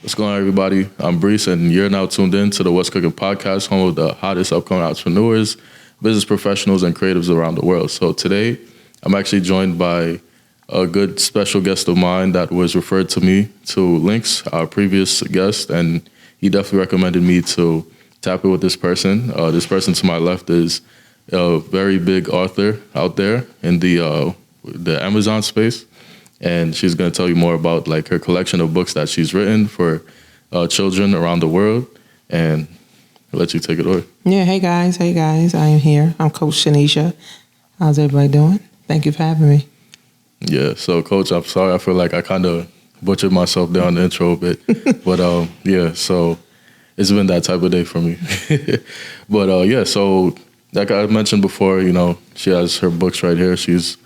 What's going on, everybody? I'm Brees, and you're now tuned in to the What's Cooking podcast, home of the hottest upcoming entrepreneurs, business professionals, and creatives around the world. So today, I'm actually joined by a good special guest of mine that was referred to me to Lynx, our previous guest, and he definitely recommended me to tap it with this person. This person to my left is a very big author out there in the Amazon space. And she's going to tell you more about like her collection of books that she's written for children around the world. And I'll let you take it away. Yeah, hey guys. I am here. I'm Coach Tanisha. How's everybody doing? Thank you for having me. Yeah, so Coach, I'm sorry. I feel like I kind of butchered myself there on the intro a bit. But yeah, so it's been that type of day for me. But yeah, so like I mentioned before, you know, she has her books right here. She's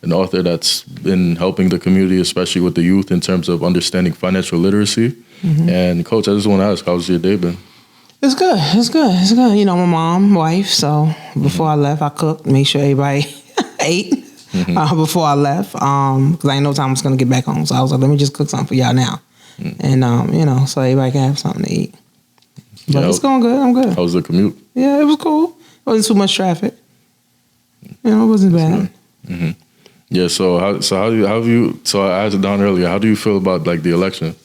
an author that's been helping the community, especially with the youth, in terms of understanding financial literacy. Mm-hmm. And Coach, I just want to ask, how's your day been? It's good. You know, I'm a mom, wife, so before I left, I cooked, made sure everybody ate before I left, because I didn't know time I was going to get back home. So I was like, let me just cook something for y'all now. And, you know, so everybody can have something to eat. But it's going good. I'm good. How was the commute? Yeah, it was cool. Wasn't too much traffic. You know, it wasn't bad. Mm-hmm. Yeah, so how have you, so I asked it down earlier, how do you feel about like the election?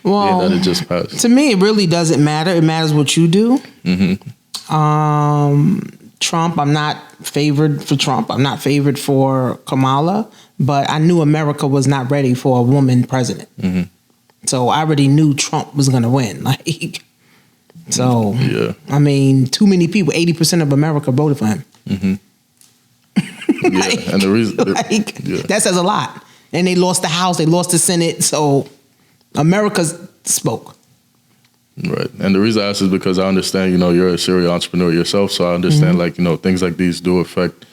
Well, that it just passed. To me, it really doesn't matter. It matters what you do. Mm-hmm. Trump, I'm not favored for Trump. I'm not favored for Kamala, but I knew America was not ready for a woman president. Mm-hmm. So I already knew Trump was going to win. So, yeah. I mean, too many people, 80% of America voted for him. Mm-hmm. Yeah, and the reason that says a lot. And they lost the House, they lost the Senate, so America spoke. Right, and the reason I ask is because I understand, you know, you're a serial entrepreneur yourself, so I understand, like, you know, things like these do affect,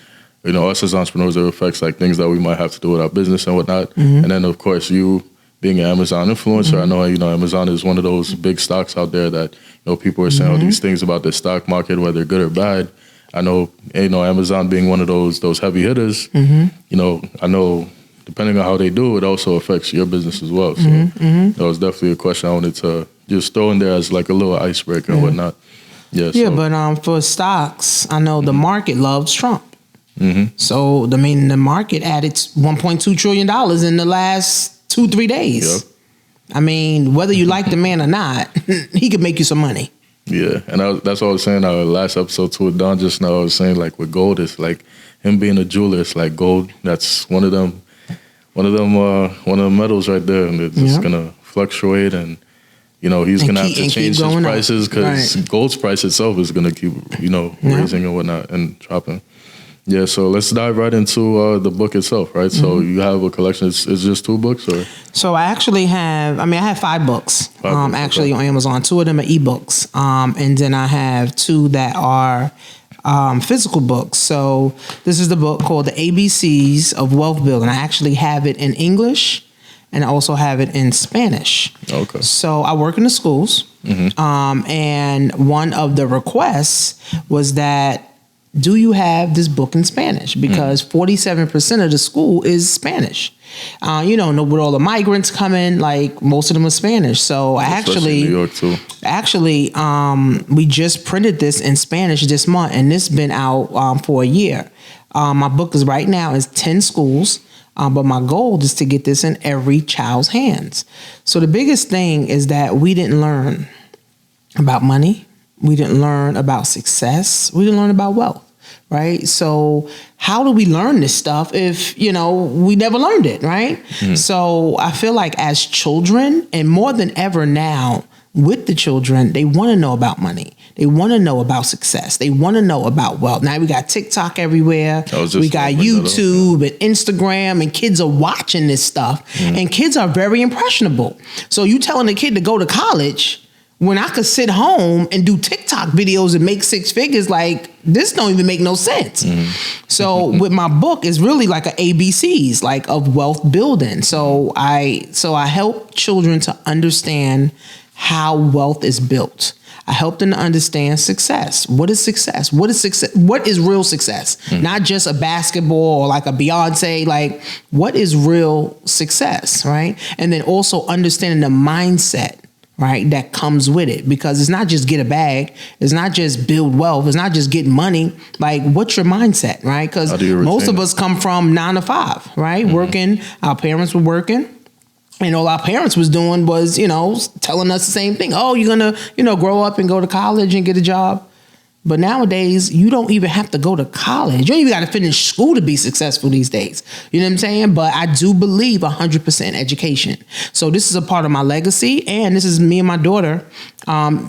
you know, us as entrepreneurs. It affects like things that we might have to do with our business and whatnot. Mm-hmm. And then, of course, you being an Amazon influencer, I know, you know, Amazon is one of those big stocks out there that, you know, people are saying all these things about the stock market, whether good or bad. I know, you know, Amazon being one of those heavy hitters, you know, I know depending on how they do, it also affects your business as well. So that was definitely a question I wanted to just throw in there as like a little icebreaker and whatnot. Yeah, yeah, but for stocks, I know the market loves Trump. So, I mean, the market added $1.2 trillion in the last 2-3 days. Yep. I mean, whether you like the man or not, he could make you some money. Yeah, and that's what I was saying. Our last episode too with Don just now, I was saying like with gold, it's like him being a jeweler. It's like gold. That's one of them metals right there, and it's just gonna fluctuate, and you know he's gonna have to change his prices because gold's price itself is gonna keep raising and whatnot and dropping. Yeah, so let's dive right into the book itself, right? So you have a collection. It's just 2 books, or? So I actually have. I have 5 books. Actually on Amazon. 2 of them are ebooks, and then I have 2 that are physical books. So this is the book called The ABCs of Wealth Building. I actually have it in English, and I also have it in Spanish. Okay. So I work in the schools, and one of the requests was that, do you have this book in Spanish? Because 47% of the school is Spanish. You know, with all the migrants coming, like most of them are Spanish. So especially in New York too. Actually, we just printed this in Spanish this month, and this has been out for a year. My book is right now is 10 schools, but my goal is to get this in every child's hands. So the biggest thing is that we didn't learn about money. We didn't learn about success. We didn't learn about wealth. Right. So how do we learn this stuff if, you know, we never learned it? Right. So I feel like as children, and more than ever now with the children, they want to know about money. They want to know about success. They want to know about wealth. Now we got TikTok everywhere. We got YouTube and Instagram, and kids are watching this stuff, and kids are very impressionable. So you telling a kid to go to college when I could sit home and do TikTok videos and make 6 figures, like this don't even make no sense. So with my book, it's really like a ABCs, like of wealth building. So I help children to understand how wealth is built. I help them to understand success. What is success? What is success? What is real success? Not just a basketball or like a Beyonce. Like, what is real success, right? And then also understanding the mindset, right, that comes with it. Because it's not just get a bag. It's not just build wealth. It's not just get money. Like, what's your mindset, right? Because most of us come from 9 to 5, right? Working. Our parents were working. And all our parents was doing was, telling us the same thing. Oh, you're going to, grow up and go to college and get a job. But nowadays, you don't even have to go to college. You don't even got to finish school to be successful these days. You know what I'm saying? But I do believe 100% education. So this is a part of my legacy. And this is me and my daughter.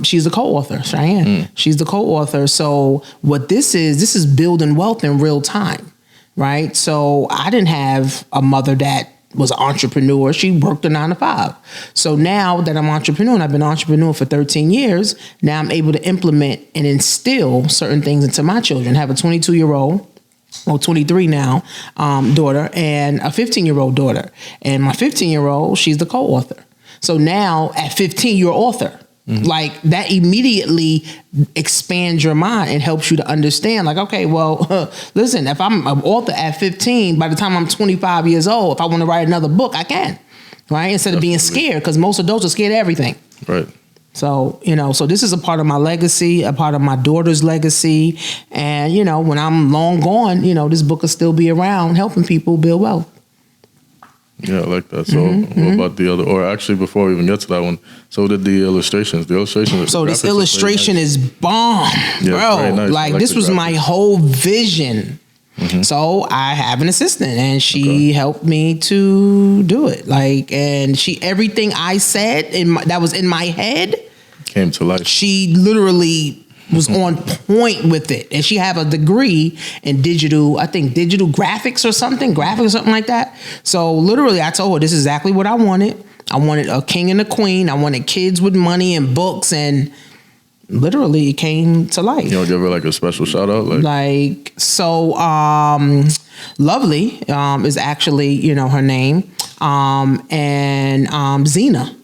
She's the co-author, Cheyenne. She's the co-author. So what this is building wealth in real time, right? So I didn't have a mother that was an entrepreneur. She worked a 9 to 5. So now that I'm an entrepreneur, and I've been an entrepreneur for 13 years, now I'm able to implement and instill certain things into my children. I have a 22-year-old, well, 23 now, daughter, and a 15-year-old daughter. And my 15-year-old, she's the co-author. So now at 15, you're an author. Like, that immediately expands your mind and helps you to understand, like, okay, well, listen, if I'm an author at 15, by the time I'm 25 years old, if I want to write another book, I can, right? Instead of being scared, because most adults are scared of everything. Right. So, so this is a part of my legacy, a part of my daughter's legacy. And, when I'm long gone, this book will still be around helping people build wealth. Yeah, I like that. So what about the other, or actually before we even get to that one, so did the illustrations. So this illustration is bomb, bro. Nice. Like this was my whole vision. So I have an assistant and she helped me to do it. Like, and everything I said that was in my head came to life. She literally was on point with it. And she have a degree in digital graphics or something like that. So literally I told her this is exactly what I wanted. I wanted a king and a queen. I wanted kids with money and books, and literally it came to life. You don't give her like a special shout out? Lovely is actually, her name. And Zena.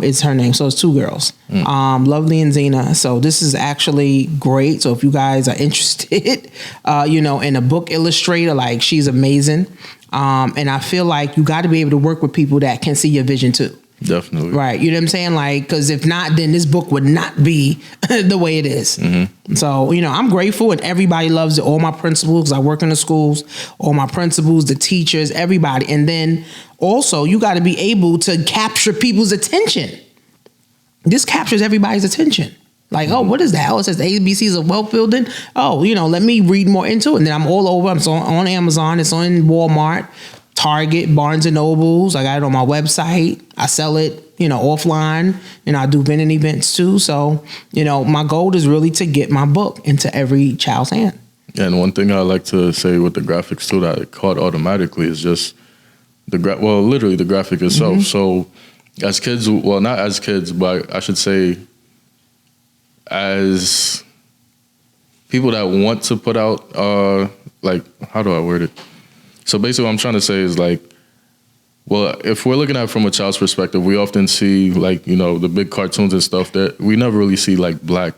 Is her name. So it's 2 girls, Lovely and Zena. So this is actually great. So if you guys are interested, in a book illustrator, like, she's amazing. And I feel like you got to be able to work with people that can see your vision too. Definitely. Right. You know what I'm saying? Like, because if not, then this book would not be the way it is. So, I'm grateful, and everybody loves it. All my principals, I work in the schools, all my principals, the teachers, everybody. And then also you got to be able to capture people's attention. This captures everybody's attention. Like, oh, what is that? Oh, it says the ABCs of wealth building. Oh, let me read more into it. And then I'm all over. I'm on Amazon. It's on Walmart, Target, Barnes and Nobles. I got it on my website. I sell it, offline. I do vending events too. So, my goal is really to get my book into every child's hand. And one thing I like to say with the graphics too that it caught automatically is just literally the graphic itself. So as kids, well, not as kids, but I should say as people that want to put out, how do I word it? So basically what I'm trying to say is if we're looking at it from a child's perspective, we often see the big cartoons and stuff that we never really see black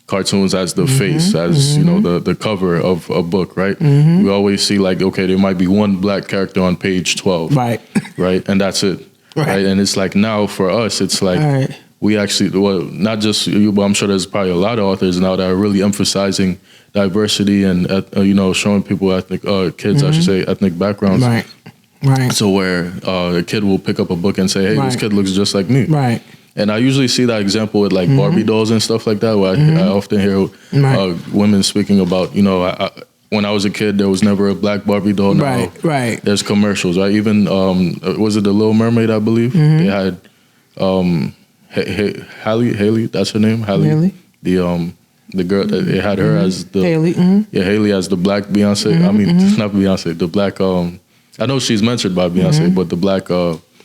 cartoons as the face, as, the cover of a book, right? We always see there might be one black character on page 12. Right. Right. And that's it. Right. And it's now for us, it's we actually, not just you, but I'm sure there's probably a lot of authors now that are really emphasizing diversity and, showing people ethnic, kids, I should say, ethnic backgrounds. Right. So where a kid will pick up a book and say, hey, this kid looks just like me. Right. And I usually see that example with Barbie dolls and stuff like that, where I often hear women speaking about, when I was a kid, there was never a black Barbie doll. Now there's commercials, right? Even, was it The Little Mermaid, I believe? They had Haley, that's her name? Haley. The girl, they had her as the... Haley. Haley as the black Beyonce. I mean, not Beyonce, the black... I know she's mentioned by Beyonce, but the black...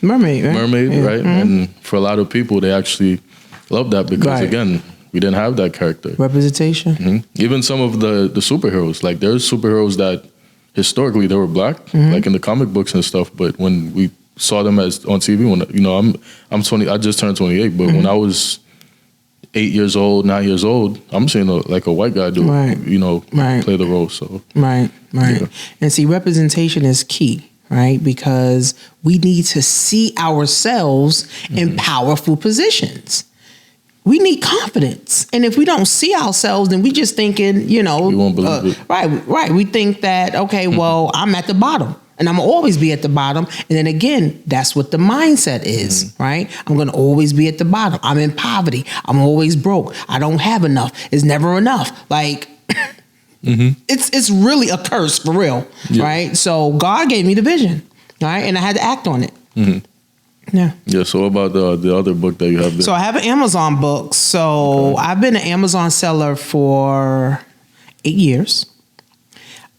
Mermaid, right? And for a lot of people, they actually love that because, again, we didn't have that character. Representation. Even some of the superheroes, there's superheroes that historically they were black, in the comic books and stuff, but when we saw them as on TV. When I'm 20, I just turned 28, but when I was 8 years old, 9 years old, I'm seeing a white guy do play the role. So right. Yeah. And see, representation is key, right? Because we need to see ourselves in powerful positions. We need confidence. And if we don't see ourselves, then we just thinking, we won't believe it. Right. We think that, okay, well, I'm at the bottom and I'm gonna always be at the bottom. And then again, that's what the mindset is, right? I'm going to always be at the bottom. I'm in poverty. I'm always broke. I don't have enough. It's never enough. Like, it's really a curse for real, right? So God gave me the vision, right? And I had to act on it. Yeah. So what about the other book that you have there? So I have an Amazon book. So I've been an Amazon seller for 8 years.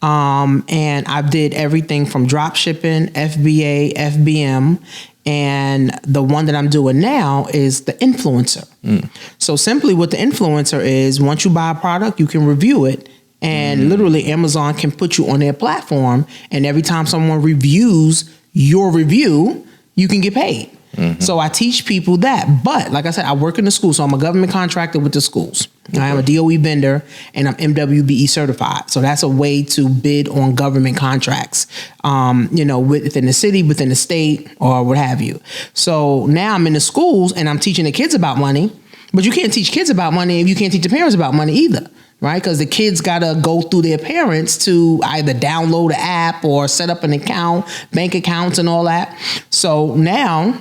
And I did everything from dropshipping, FBA, FBM, and the one that I'm doing now is the influencer. So simply what the influencer is, once you buy a product, you can review it. And literally Amazon can put you on their platform. And every time someone reviews your review, you can get paid. So I teach people that. But like I said, I work in the school. So I'm a government contractor with the schools. I am a DOE vendor and I'm MWBE certified. So that's a way to bid on government contracts, within the city, within the state, or what have you. So now I'm in the schools and I'm teaching the kids about money. But you can't teach kids about money if you can't teach the parents about money either. Right? Because the kids got to go through their parents to either download an app or set up an account, bank accounts and all that. So now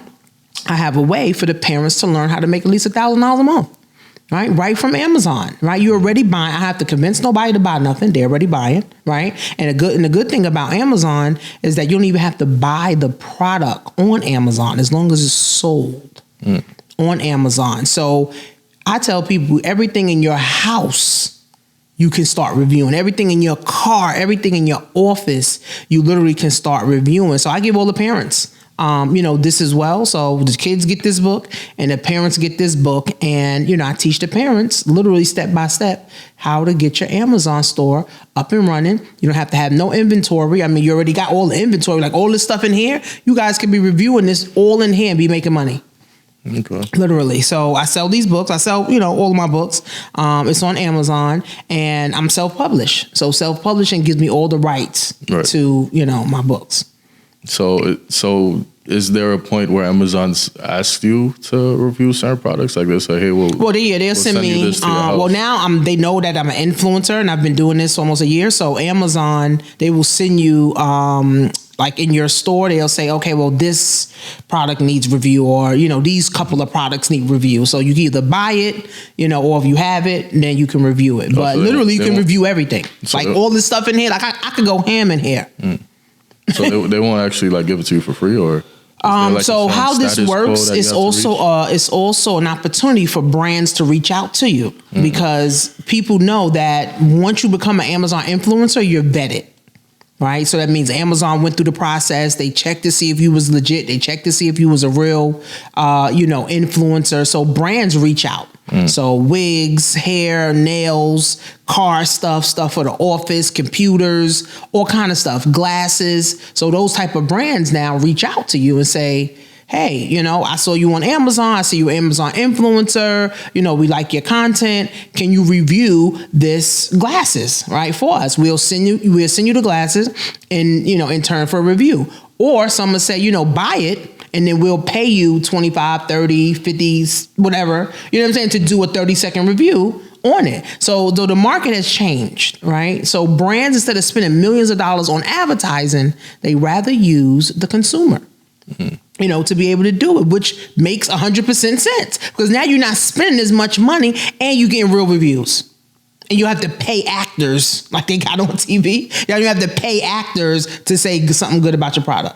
I have a way for the parents to learn how to make at least $1,000 a month. Right from Amazon, right? You're already buying. I have to convince nobody to buy nothing. They're already buying, right? And the good thing about Amazon is that you don't even have to buy the product on Amazon as long as it's sold on Amazon. So I tell people everything in your house, you can start reviewing. Everything in your car, everything in your office, you literally can start reviewing. So I give all the parents, this as well. So the kids get this book and the parents get this book. And, I teach the parents literally step by step how to get your Amazon store up and running. You don't have to have no inventory. I mean, you already got all the inventory, like all this stuff in here. You guys can be reviewing this all in here and be making money. Okay. Literally. So I sell these books. I sell, all of my books. It's on Amazon and I'm self-published. So self-publishing gives me all the rights to, my books. So is there a point where Amazon's asked you to review certain products? Like they say, hey, they'll send me. Now they know that I'm an influencer and I've been doing this almost a year. So Amazon, they will send you, like in your store, they'll say, okay, well, this product needs review, or, these couple of products need review. So you can either buy it, or if you have it, then you can review it. But literally you can review everything. Like all this stuff in here, like I could go ham in here. So they won't actually give it to you for free, or? So how this works is also an opportunity for brands to reach out to you because people know that once you become an Amazon influencer, you're vetted. Right. So that means Amazon went through the process. They checked to see if you was legit. They checked to see if you was a real, influencer. So brands reach out. So wigs, hair, nails, car stuff for the office, computers, all kind of stuff, glasses. So those type of brands now reach out to you and say, hey, I saw you on Amazon. I see you Amazon influencer. We like your content. Can you review this glasses, right, for us? We'll send you the glasses in turn for a review. Or someone say, buy it and then we'll pay you 25, 30, 50, whatever, to do a 30-second review on it. So though the market has changed, right? So brands, instead of spending millions of dollars on advertising, they rather use the consumer. To be able to do it, which makes 100% sense because now you're not spending as much money and you're getting real reviews. And you have to pay actors like they got on TV. Now you have to pay actors to say something good about your product.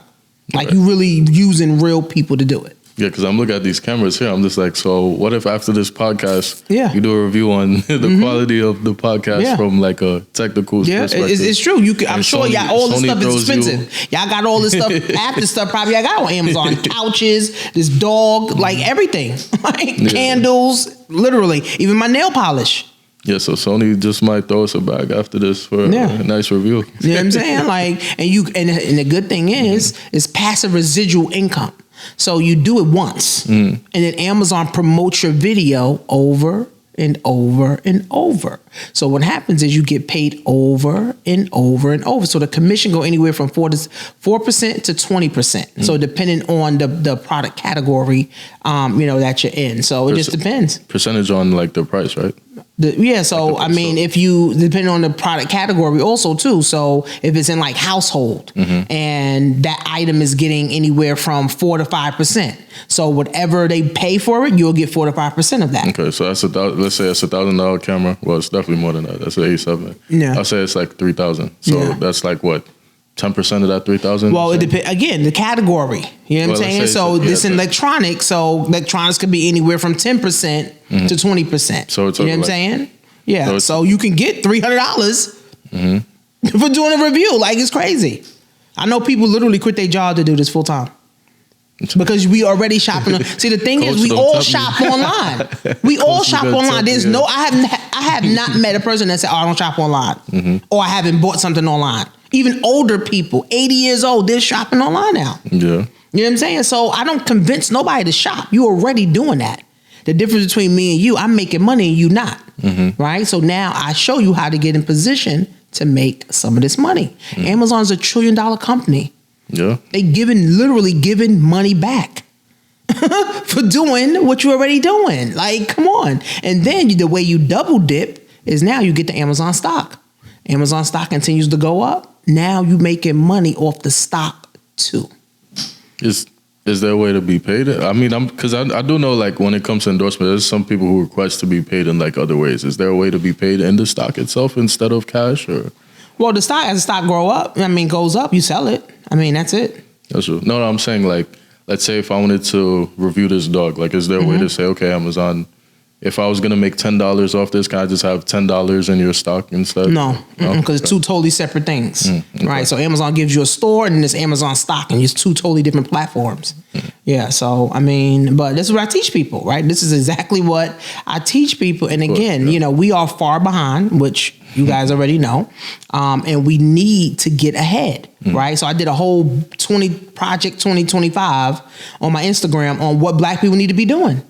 Like you really using real people to do it. Yeah, because I'm looking at these cameras here. I'm just like, so what if after this podcast, you do a review on the quality of the podcast from like a technical perspective? It's true. I'm sure y'all all this stuff is expensive. Y'all got all this stuff, after stuff probably I got on Amazon. Couches, this dog, like everything. Like candles, literally. Even my nail polish. Yeah, so Sony just might throw us a bag after this for a nice review. You know what I'm saying? Like, and the good thing is passive residual income. So you do it once, and then Amazon promotes your video over and over and over. So what happens is you get paid over and over and over. So the commission go anywhere from 4% to 20%. So depending on the product category, that you're in. So it just depends. Percentage on like the price, right? So I mean, if you depending on the product category also too. So if it's in like household and that item is getting anywhere from 4 to 5%. So whatever they pay for it, you'll get 4 to 5% of that. Okay, so let's say it's $1,000 camera. Well, it's definitely more than that. That's an 87. Yeah, I'll say it's like 3,000. So that's like what? 10% of that 3,000? Well, it depends. Again, the category. You know what I'm saying? So this in electronics. So electronics could be anywhere from 10% to 20%. So it's you know what I'm saying? Yeah. So you can get $300 for doing a review. Like, it's crazy. I know people literally quit their job to do this full time. Because we already shopping. See, the thing is, we all shop online. We all shop online. There's no, I have not met a person that said, "Oh, I don't shop online," or "I haven't bought something online." Even older people, 80 years old, they're shopping online now. Yeah, you know what I'm saying. So I don't convince nobody to shop. You're already doing that. The difference between me and you, I'm making money and you not. Right. So now I show you how to get in position to make some of this money. Amazon's $1 trillion company. Yeah, they literally giving money back for doing what you're already doing. Like, come on. And then the way you double dip is now you get the Amazon stock. Amazon stock continues to go up. Now you making money off the stock too. Is there a way to be paid? I mean, because I do know, like, when it comes to endorsement, there's some people who request to be paid in like other ways. Is there a way to be paid in the stock itself instead of cash, or? Well, the stock, as the stock goes up, you sell it. I mean, that's it. That's true. No, I'm saying, like, let's say if I wanted to review this dog, like, is there a way to say, okay, Amazon, if I was going to make $10 off this, can I just have $10 in your stock instead? No, because it's two totally separate things, right? So Amazon gives you a store and then there's Amazon stock, and it's two totally different platforms. Yeah, so, I mean, but this is what I teach people, right? This is exactly what I teach people. And again, we are far behind, which you guys already know, and we need to get ahead, right? So I did a whole Project 2025 on my Instagram on what Black people need to be doing,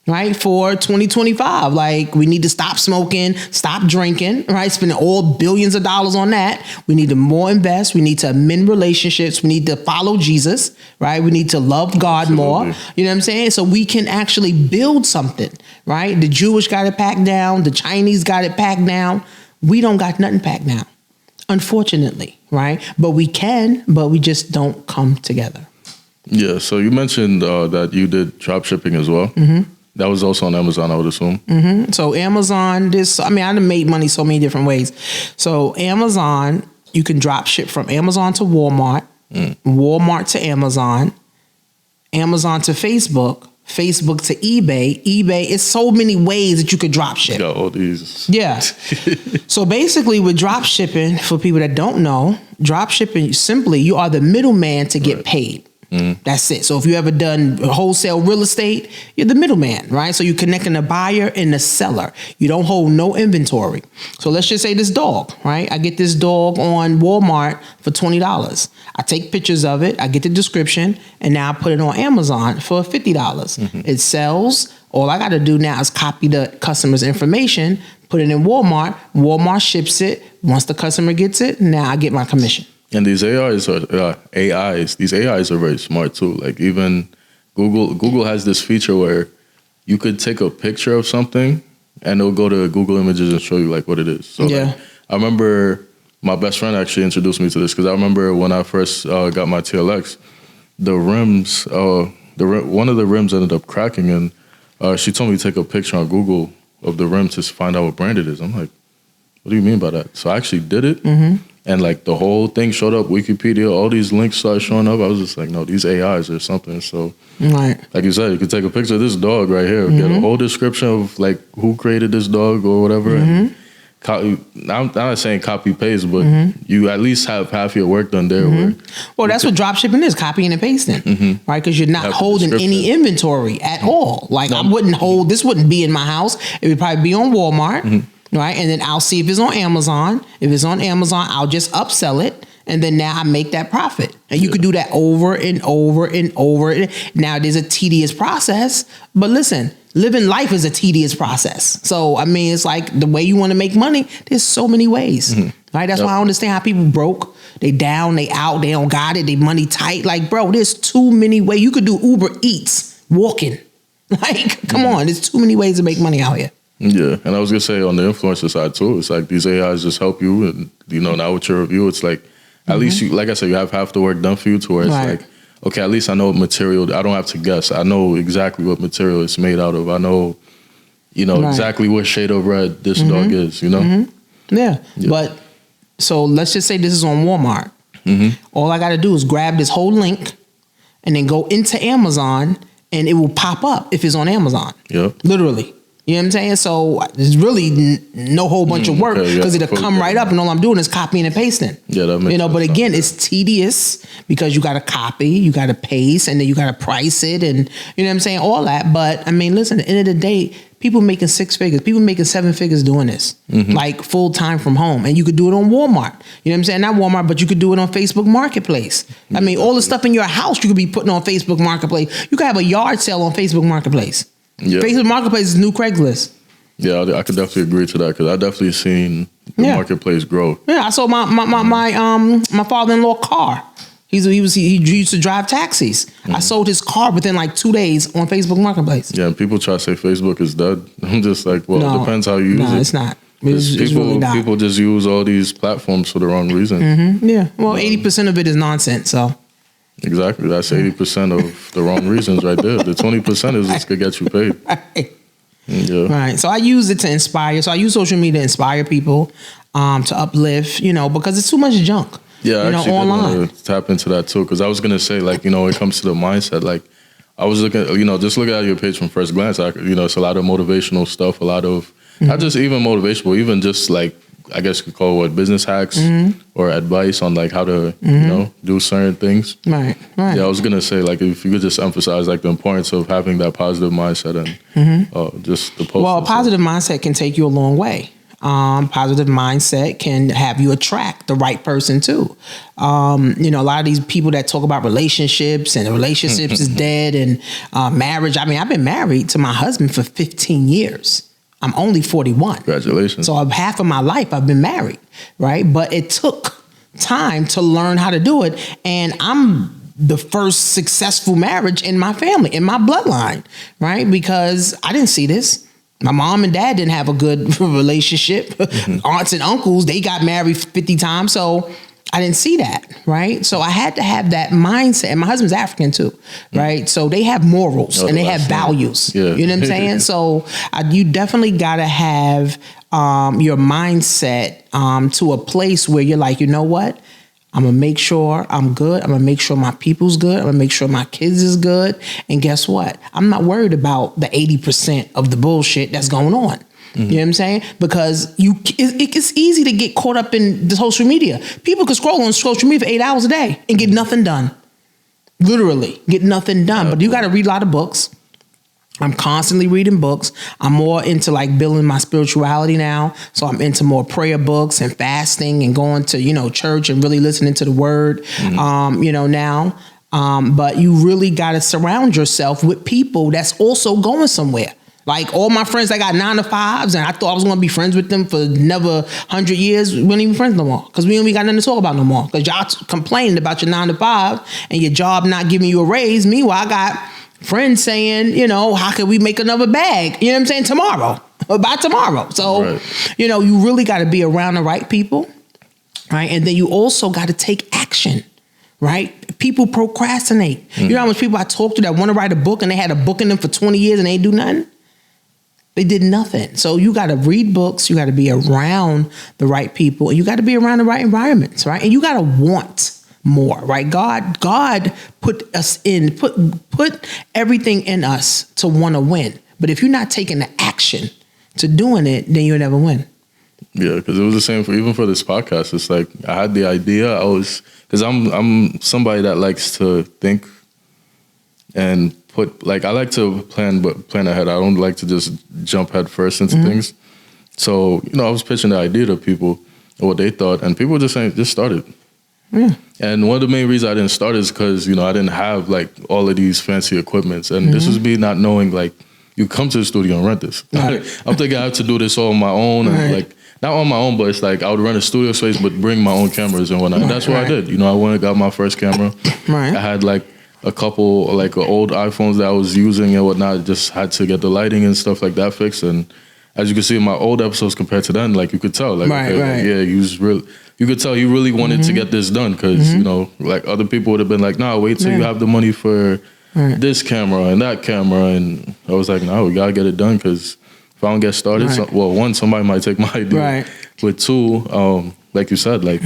right? For 2025, like, we need to stop smoking, stop drinking, right? Spending all billions of dollars on that. We need to more invest. We need to amend relationships. We need to follow Jesus, right? We need to love God more. You know what I'm saying? So we can actually build something, right? The Jewish got it packed down. The Chinese got it packed down. We don't got nothing packed now, unfortunately, right? But we just don't come together. Yeah, so you mentioned that you did dropshipping as well. That was also on Amazon, I would assume. So Amazon, I done made money so many different ways. So Amazon, you can drop ship from Amazon to Walmart, Walmart to Amazon, Amazon to Facebook, Facebook to eBay. eBay is so many ways that you could drop ship. Got all these. Yeah. So basically with drop shipping, for people that don't know, drop shipping, simply, you are the middleman to get paid. That's it. So if you ever done wholesale real estate, you're the middleman, right? So you're connecting the buyer and the seller. You don't hold no inventory. So let's just say this dog, right? I get this dog on Walmart for $20. I take pictures of it. I get the description, and now I put it on Amazon for $50. It sells. All I got to do now is copy the customer's information, put it in Walmart. Walmart ships it. Once the customer gets it, now I get my commission. And these AIs are very smart too. Like, even Google has this feature where you could take a picture of something and it'll go to Google Images and show you like what it is. So like, I remember my best friend actually introduced me to this, because I remember when I first got my TLX, the rims, one of the rims ended up cracking, and she told me to take a picture on Google of the rim to find out what brand it is. I'm like, what do you mean by that? So I actually did it. And like the whole thing showed up, Wikipedia, all these links started showing up. I was just like, no, these AIs or something. So like you said, you could take a picture of this dog right here, get a whole description of like who created this dog or whatever. And I'm not saying copy paste, but you at least have half your work done there. Well, that's what dropshipping is, copying and pasting, right? Because you're not holding any inventory at all. Like, I wouldn't hold, this wouldn't be in my house. It would probably be on Walmart. right? And then I'll see if it's on Amazon. If it's on Amazon, I'll just upsell it. And then now I make that profit. And you could do that over and over and over. Now it is a tedious process, but listen, living life is a tedious process. So, I mean, it's like the way you want to make money, there's so many ways, right? That's why I understand how people broke. They down, they out, they don't got it, they money tight. Like, bro, there's too many ways. You could do Uber Eats walking. Like, come on, there's too many ways to make money out here. Yeah, and I was going to say on the influencer side too, it's like these AIs just help you. And, now with your review, it's like, at least you, like I said, you have half the work done for you to where it's like, okay, at least I know what material, I don't have to guess. I know exactly what material it's made out of. I know, exactly what shade of red this dog is, Yeah. But so let's just say this is on Walmart. All I got to do is grab this whole link and then go into Amazon and it will pop up if it's on Amazon. Yeah. Literally. You know what I'm saying? So there's really no whole bunch of work because it'll come right up and all I'm doing is copying and pasting. Yeah, that makes sense. But again, it's tedious because you got to copy, you got to paste, and then you got to price it and you know what I'm saying? All that. But I mean, listen, at the end of the day, people making 6 figures, people making 7 figures doing this, like full time from home. And you could do it on Walmart. You know what I'm saying? Not Walmart, but you could do it on Facebook Marketplace. I mean, all the stuff in your house you could be putting on Facebook Marketplace. You could have a yard sale on Facebook Marketplace. Yeah. Facebook Marketplace is new Craigslist. Yeah, I could definitely agree to that because I definitely seen the marketplace grow. Yeah, I sold my father-in-law car. He used to drive taxis. I sold his car within like 2 days on Facebook Marketplace. Yeah, and people try to say Facebook is dead. I'm just like, well, it depends how you use it. No, it's not. It's really not. People just use all these platforms for the wrong reason. Yeah, well, 80% of it is nonsense. So. Exactly. That's 80% of the wrong reasons right there. The 20% is this could get you paid. Right. Yeah. Right. So I use it to inspire. So I use social media to inspire people, to uplift, because it's too much junk. Yeah, I actually online. did want to tap into that too. Because I was going to say, like, when it comes to the mindset, like, I was looking, just looking at your page from first glance, it's a lot of motivational stuff, a lot of, not just even motivational, even just like, I guess you could call it business hacks or advice on like how to, do certain things. Right. Yeah, I was going to say like if you could just emphasize like the importance of having that positive mindset and just the post. Well, a positive mindset can take you a long way. Positive mindset can have you attract the right person too. A lot of these people that talk about relationships and relationships is dead and marriage. I mean, I've been married to my husband for 15 years. I'm only 41. Congratulations. So half of my life I've been married, right? But it took time to learn how to do it. And I'm the first successful marriage in my family, in my bloodline, right? Because I didn't see this. My mom and dad didn't have a good relationship. Aunts and uncles, they got married 50 times. So I didn't see that, right? So I had to have that mindset. And my husband's African too, right? So they have morals and they have values. Yeah. You know what I'm saying? So you definitely got to have your mindset to a place where you're like, you know what? I'm going to make sure I'm good. I'm going to make sure my people's good. I'm going to make sure my kids is good. And guess what? I'm not worried about the 80% of the bullshit that's going on. You know what I'm saying? Because it's easy to get caught up in the social media. People can scroll on social media for 8 hours a day and get nothing done. Literally, get nothing done. But you got to read a lot of books. I'm constantly reading books. I'm more into like building my spirituality now. So I'm into more prayer books and fasting and going to, church and really listening to the word, now. But you really got to surround yourself with people that's also going somewhere. Like all my friends, I got 9 to 5s, and I thought I was going to be friends with them for never 100 years. We ain't even friends no more because we ain't got nothing to talk about no more. Because y'all complaining about your 9 to 5 and your job not giving you a raise. Meanwhile, I got friends saying, how can we make another bag? You know what I'm saying? Tomorrow, by tomorrow. So, you really got to be around the right people, right? And then you also got to take action. Right? People procrastinate. You know how much people I talk to that want to write a book and they had a book in them for 20 years and they ain't do nothing? They did nothing. So you got to read books. You got to be around the right people. And you got to be around the right environments, right? And you got to want more, right? God put us in, put everything in us to want to win. But if you're not taking the action to doing it, then you'll never win. Yeah, because it was the same even for this podcast. It's like I had the idea. Because I'm somebody that likes to think and I like to plan ahead. I don't like to just jump head first into things. So, I was pitching the idea to people and what they thought, and people were just saying, just start it. Yeah. And one of the main reasons I didn't start is because, I didn't have like all of these fancy equipments. And this was me not knowing, like, you come to the studio and rent this. Right. I'm thinking I have to do this all on my own. And like, not on my own, but it's like I would rent a studio space, but bring my own cameras and whatnot. And that's what I did. I went and got my first camera. Right. I had like a couple, like old iPhones that I was using and whatnot. Just had to get the lighting and stuff like that fixed. And as you can see in my old episodes compared to then, like you could tell, like, right. Like, yeah, you could tell he really wanted to get this done because, like other people would have been like, nah, wait till you have the money for this camera and that camera. And I was like, no, we got to get it done because if I don't get started, one, somebody might take my idea. Right. But two, like you said, like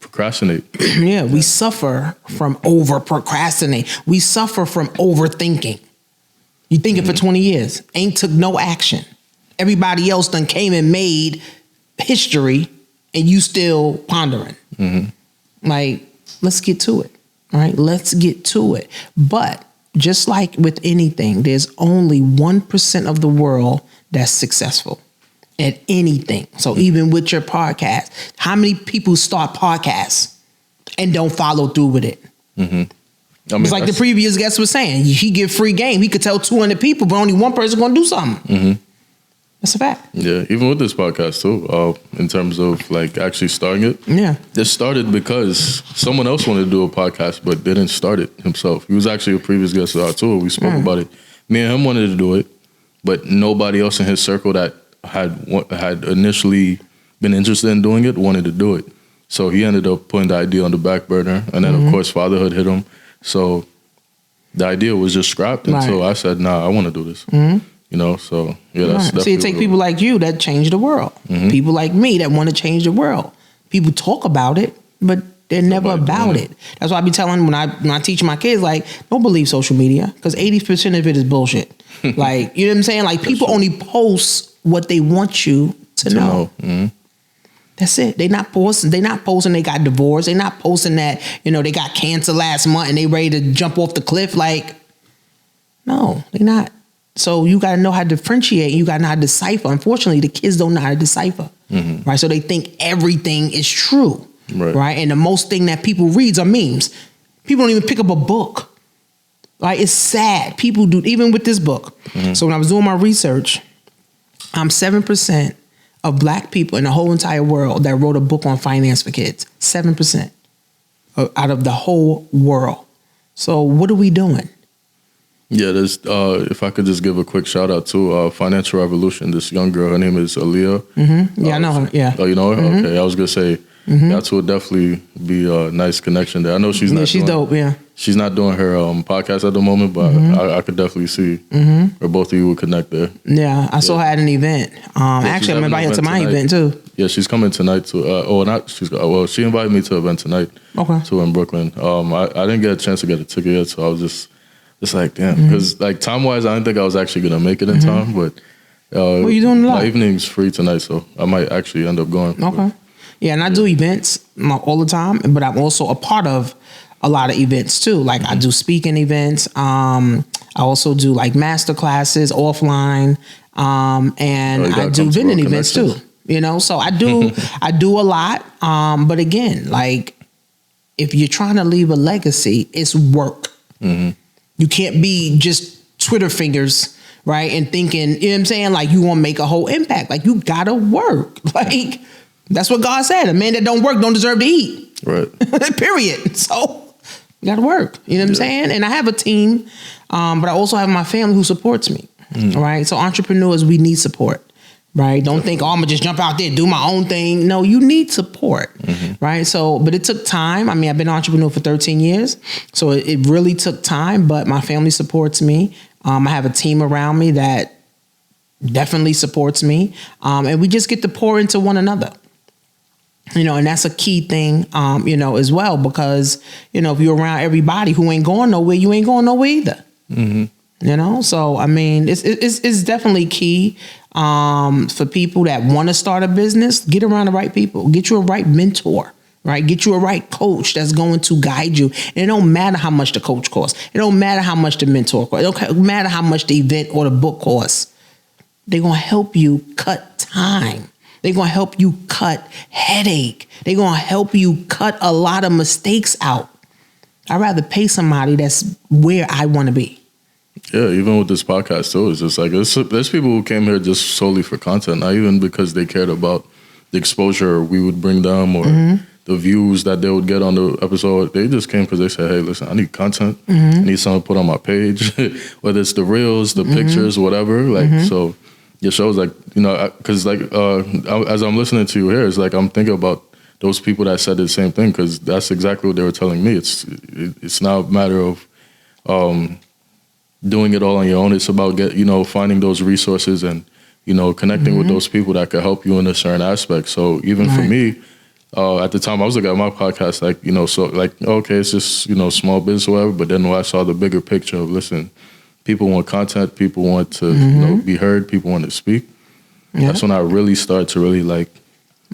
procrastinate. Yeah, we suffer from over procrastinate. We suffer from overthinking. You thinking for 20 years, ain't took no action. Everybody else done came and made history and you still pondering. Like, let's get to it, right? Let's get to it. But just like with anything, there's only 1% of the world that's successful at anything. So even with your podcast, how many people start podcasts and don't follow through with it? It's like the previous guest was saying, he give free game. He could tell 200 people, but only one person going to do something. That's a fact. Yeah, even with this podcast too, in terms of like actually starting it. Yeah. It started because someone else wanted to do a podcast, but didn't start it himself. He was actually a previous guest of our tour. We spoke about it. Me and him wanted to do it, but nobody else in his circle that had initially been interested in doing it wanted to do it. So he ended up putting the idea on the back burner. And then, of course, fatherhood hit him. So the idea was just scrapped until I said, nah, I want to do this. So, yeah, that's definitely. So you take people like you that change the world. People like me that want to change the world. People talk about it, but they're never about it. That's why I be telling when I teach my kids, like, don't believe social media because 80% of it is bullshit. Like, you know what I'm saying? Like, people only post what they want you to know. That's it. They not posting they got divorced. They not posting that, they got cancer last month and they ready to jump off the cliff. Like, no, they not. So you got to know how to differentiate. You got to know how to decipher. Unfortunately, the kids don't know how to decipher. Right? So they think everything is true. Right? And the most thing that people reads are memes. People don't even pick up a book. Right? It's sad. People do, even with this book. So when I was doing my research, 7% of black people in the whole entire world that wrote a book on finance for kids. 7% out of the whole world. So what are we doing? Yeah, there's. If I could just give a quick shout out to Financial Revolution. This young girl, her name is Aaliyah. Yeah, I know her. Yeah. Oh, you know her? Okay, I was gonna say that would definitely be a nice connection there. I know she's not. Yeah, she's dope. Yeah. She's not doing her podcast at the moment, but I could definitely see where both of you would connect there. Yeah, I saw her at an event. Actually, I'm invited to my event too. Yeah, she's coming tonight too. She invited me to an event tonight. Okay. Too in Brooklyn. I didn't get a chance to get a ticket yet, so I was just like, damn, because like time wise, I didn't think I was actually gonna make it in time. But what are you doing tonight? My evening's free tonight, so I might actually end up going. Okay. But, yeah, and I do events all the time, but I'm also a part of a lot of events too. Like I do speaking events. I also do like master classes offline, and I do vending events too. So I do I do a lot. But again, like if you're trying to leave a legacy, it's work. You can't be just Twitter fingers, right? And thinking, you know what I'm saying? Like you want to make a whole impact. Like you gotta work. Like that's what God said. A man that don't work don't deserve to eat. Right. Period. So you gotta work. You know what I'm saying? And I have a team, but I also have my family who supports me. Right. So entrepreneurs, we need support. Right. Don't think, I'm gonna just jump out there, do my own thing. No, you need support. Right. So, but it took time. I mean, I've been an entrepreneur for 13 years. So it really took time, but my family supports me. I have a team around me that definitely supports me. And we just get to pour into one another. And that's a key thing, as well, because, if you're around everybody who ain't going nowhere, you ain't going nowhere either. So, I mean, it's definitely key for people that want to start a business. Get around the right people. Get you a right mentor, right? Get you a right coach that's going to guide you. And it don't matter how much the coach costs. It don't matter how much the mentor costs. It don't matter how much the event or the book costs. They're going to help you cut time. They're going to help you cut headache. They're going to help you cut a lot of mistakes out. I'd rather pay somebody that's where I want to be. Yeah, even with this podcast too, it's just like there's people who came here just solely for content, not even because they cared about the exposure we would bring them or the views that they would get on the episode. They just came because they said, hey, listen, I need content. I need something to put on my page, whether it's the reels, the pictures, whatever. Like, so your show's like, you know, because like as I'm listening to you here, it's like I'm thinking about those people that said the same thing, because that's exactly what they were telling me. It's not a matter of doing it all on your own. It's about finding those resources and connecting with those people that can help you in a certain aspect. So even for me, at the time I was looking at my podcast okay, it's just small business or whatever. But then when I saw the bigger picture of, listen, people want content, people want to be heard, people want to speak. That's when I really started to really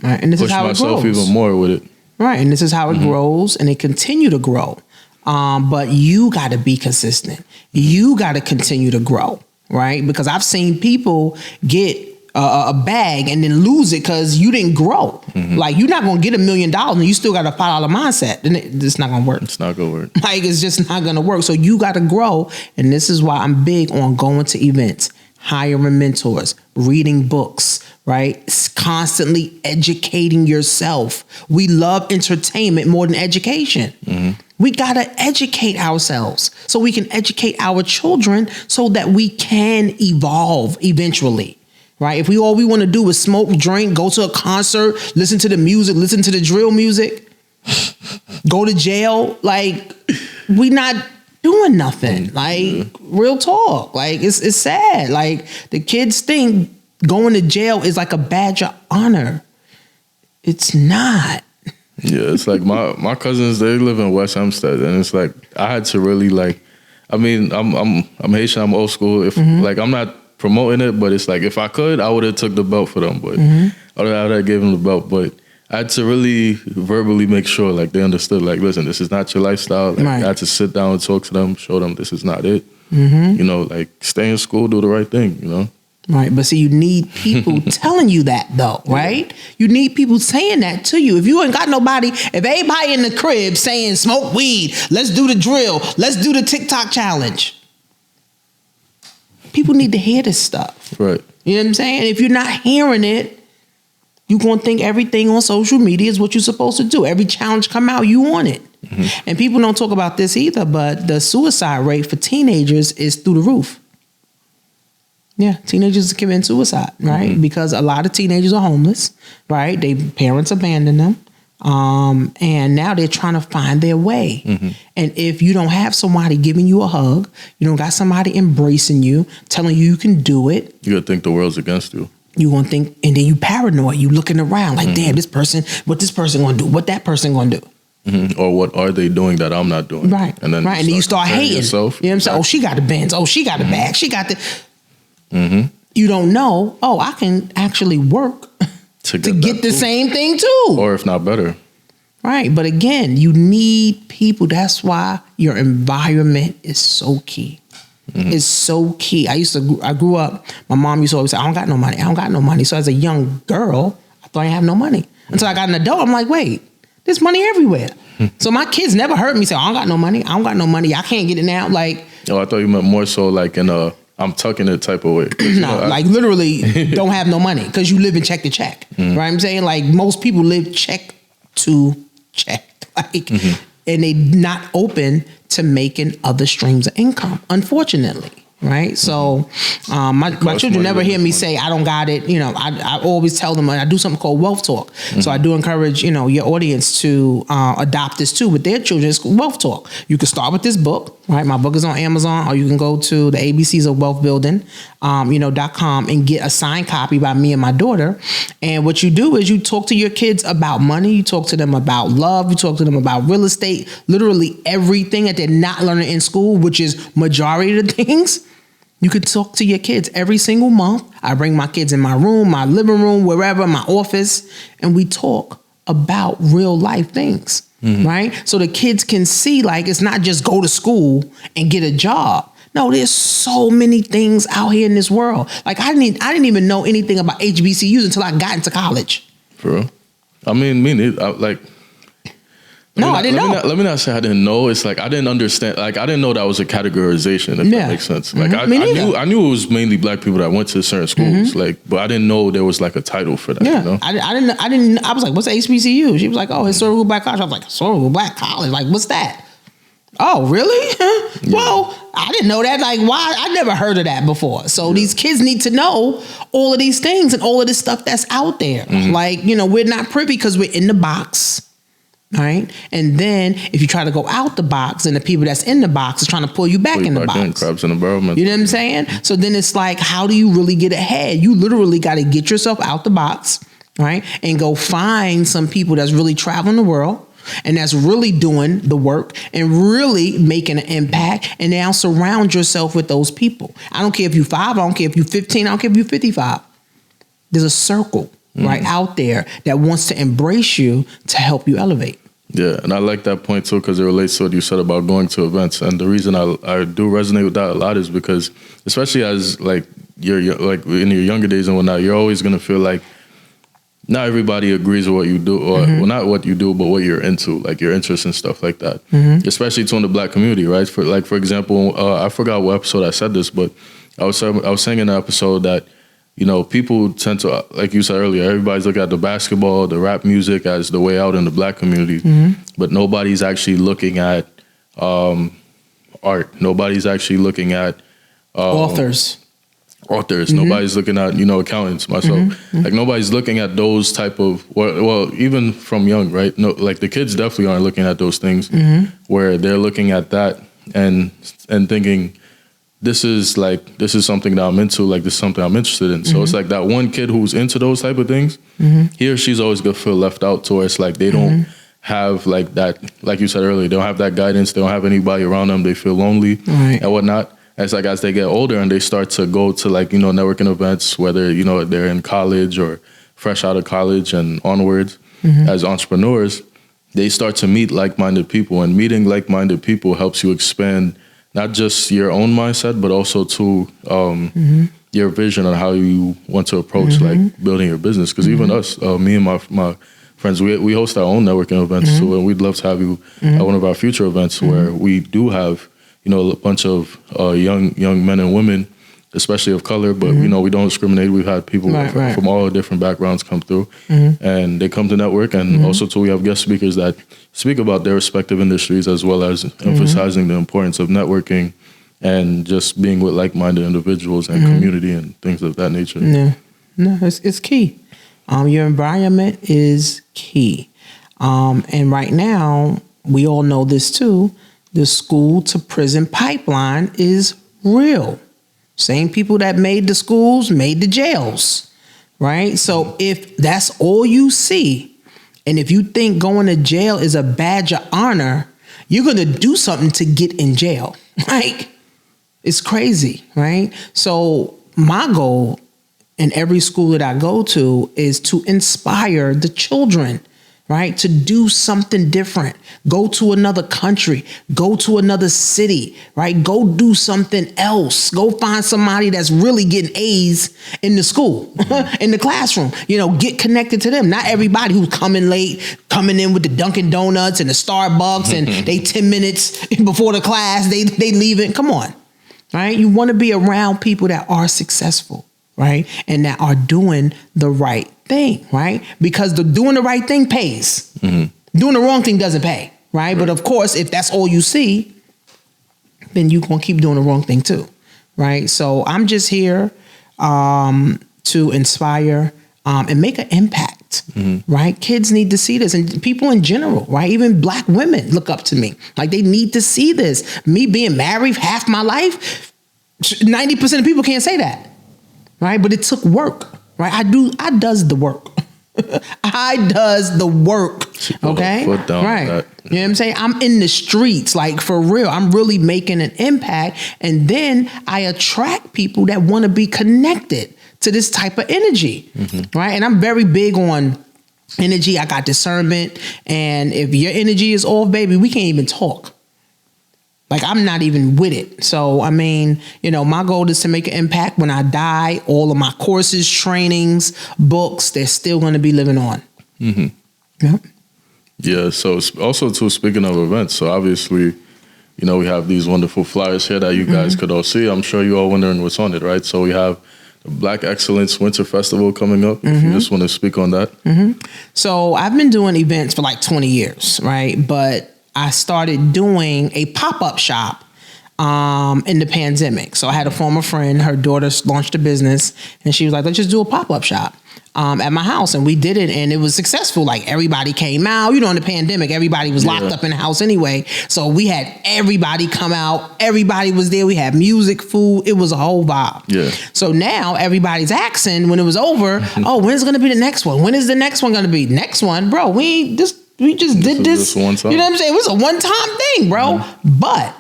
and this push is how myself it grows. even more with it. Right, and this is how it grows, and it continue to grow. But you got to be consistent. You got to continue to grow, right? Because I've seen people get a bag and then lose it because you didn't grow. Like, you're not going to get $1 million and you still got a $5 mindset. Then it's not going to work. It's not going to work. Like, it's just not going to work. So you got to grow. And this is why I'm big on going to events, hiring mentors, reading books, right? Constantly educating yourself. We love entertainment more than education. We got to educate ourselves so we can educate our children so that we can evolve eventually, right? If all we want to do is smoke, drink, go to a concert, listen to the music, listen to the drill music, go to jail, like, we not doing nothing. Like, real talk. Like, it's sad. Like, the kids think going to jail is like a badge of honor. It's not. Yeah, it's like my cousins, they live in West Hempstead, and it's like I had to really I'm Haitian, I'm old school. If I'm not promoting it, but it's like if I could, I would have took the belt for them, but I would have gave them the belt. But I had to really verbally make sure they understood, listen, this is not your lifestyle. Right. I had to sit down and talk to them, show them this is not it. Stay in school, do the right thing, Right, but see, you need people telling you that, though, right? You need people saying that to you. If you ain't got nobody, if everybody in the crib saying smoke weed, let's do the drill, let's do the TikTok challenge, people need to hear this stuff. Right. You know what I'm saying? If you're not hearing it, you're going to think everything on social media is what you're supposed to do. Every challenge come out, you want it. And people don't talk about this either, but the suicide rate for teenagers is through the roof. Yeah, teenagers commit suicide, right? Because a lot of teenagers are homeless, right? Their parents abandoned them. And now they're trying to find their way. And if you don't have somebody giving you a hug, you don't got somebody embracing you, telling you can do it. You gotta think the world's against you. You gonna think, and then you paranoid. You looking around like, damn, what this person gonna do? What that person gonna do? Or what are they doing that I'm not doing? Right. And then you start hating yourself. You know what I'm saying? Oh, she got the Benz. Oh, she got the bag. She got the. You don't know, I can actually work to get the same thing too. Or if not better. Right. But again, you need people. That's why your environment is so key. It's so key. I grew up, my mom used to always say, I don't got no money. I don't got no money. So as a young girl, I thought I didn't have no money. Until I got an adult, I'm like, wait, there's money everywhere. So my kids never heard me say, I don't got no money. I don't got no money. I can't get it now. Like, I thought you meant more so in a I'm tucking it type of way. No, literally don't have no money because you live in check to check. Right? I'm saying most people live check to check. And they not open to making other streams of income, unfortunately. Right. So my children never hear me say I don't got it. I always tell them I do something called wealth talk. So I do encourage, your audience to adopt this too with their children. It's wealth talk. You can start with this book. Right. My book is on Amazon, or you can go to the ABCs of Wealth Building, .com and get a signed copy by me and my daughter. And what you do is you talk to your kids about money. You talk to them about love. You talk to them about real estate, literally everything that they're not learning in school, which is majority of the things. You could talk to your kids every single month. I bring my kids in my room, my living room, wherever, my office, and we talk about real life things, right? So the kids can see it's not just go to school and get a job. No, there's so many things out here in this world. Like I didn't even know anything about HBCUs until I got into college. For real? I mean, me neither. I didn't know. Let me not say I didn't know. It's like I didn't understand. Like I didn't know that was a categorization. If that makes sense. Like I knew it was mainly black people that went to certain schools. Like, but I didn't know there was like a title for that. Yeah, you know? I didn't. I was like, "What's HBCU?" She was like, "Oh, historical black college." I was like, "Historical black college? Like, what's that?" Oh, really? Yeah. Well, I didn't know that. Like, why? I never heard of that before. So these kids need to know all of these things and all of this stuff that's out there. Like, we're not privy because we're in the box. Right. And then if you try to go out the box and the people that's in the box is trying to pull you back in the box. Crabs in the barrel. You know what I'm saying? So then it's like, how do you really get ahead? You literally got to get yourself out the box, right? And go find some people that's really traveling the world and that's really doing the work and really making an impact. And now surround yourself with those people. I don't care if you're 5, I don't care if you're 15, I don't care if you're 55. There's a circle right out there that wants to embrace you to help you elevate. Yeah, and I like that point too because it relates to what you said about going to events. And the reason I do resonate with that a lot is because, especially as like you're like in your younger days and whatnot, you're always gonna feel like not everybody agrees with what you do, or well, not what you do, but what you're into, like your interests and stuff like that. Especially in the black community, right? For example, I forgot what episode I said this, but I was saying in an episode that, people tend to, like you said earlier, everybody's looking at the basketball, the rap music as the way out in the black community, but nobody's actually looking at art. Nobody's actually looking at authors. Nobody's looking at, accountants, myself. Like nobody's looking at those type of, well, even from young, right? No, like the kids definitely aren't looking at those things where they're looking at that and thinking, this is something that I'm into, like this is something I'm interested in. So it's like that one kid who's into those type of things, he or she's always gonna feel left out to where it's like they don't have like that, like you said earlier, they don't have that guidance, they don't have anybody around them, they feel lonely and whatnot. And it's like as they get older and they start to go to like, networking events, whether, they're in college or fresh out of college and onwards as entrepreneurs, they start to meet like-minded people, and meeting like-minded people helps you expand not just your own mindset, but also to your vision on how you want to approach like building your business. Because even us, me and my friends, we host our own networking events too, and we'd love to have you at one of our future events where we do have, a bunch of young men and women, especially of color, but we don't discriminate. We've had people from all different backgrounds come through, and they come to network, and also too we have guest speakers that speak about their respective industries as well as emphasizing the importance of networking and just being with like-minded individuals and community and things of that nature. No, it's key. Your environment is key, and right now we all know this too. The school to prison pipeline is real. Same people that made the schools made the jails, right? So if that's all you see, and if you think going to jail is a badge of honor, you're going to do something to get in jail. Like, it's crazy, right? So my goal in every school that I go to is to inspire the children, right? To do something different. Go to another country. Go to another city, right? Go do something else. Go find somebody that's really getting A's in the school, in the classroom. Get connected to them. Not everybody who's coming late, coming in with the Dunkin' Donuts and the Starbucks and they 10 minutes before the class, they leaving. Come on, right? You want to be around people that are successful, right? And that are doing the right thing, right? Because doing the right thing pays. Doing the wrong thing doesn't pay, right? But of course, if that's all you see, then you're going to keep doing the wrong thing too, right? So I'm just here to inspire and make an impact, right? Kids need to see this, and people in general, right? Even black women look up to me. Like, they need to see this. Me being married half my life, 90% of people can't say that, right? But it took work. Right, I does the work. I does the work. Okay, foot down right. That. You know what I'm saying? I'm in the streets, like for real. I'm really making an impact, and then I attract people that want to be connected to this type of energy, right? And I'm very big on energy. I got discernment, and if your energy is off, baby, we can't even talk. Like, I'm not even with it. So, I mean, my goal is to make an impact. When I die, all of my courses, trainings, books, they're still going to be living on. Mm-hmm. Yep. Yeah. So also too, speaking of events, so obviously, we have these wonderful flyers here that you guys could all see. I'm sure you're all wondering what's on it, right? So we have the Black Excellence Winter Festival coming up. If you just want to speak on that. So I've been doing events for like 20 years, right? But I started doing a pop-up shop in the pandemic. So I had a former friend, her daughter launched a business, and she was like, let's just do a pop-up shop at my house. And we did it, and it was successful. Like, everybody came out. In the pandemic, everybody was locked up in the house anyway. So we had everybody come out. Everybody was there. We had music, food. It was a whole vibe. Yeah. So now everybody's asking when it was over, oh, when's going to be the next one? When is the next one going to be? Next one? Bro, we just did this. One time. You know what I'm saying? It was a one-time thing, bro. But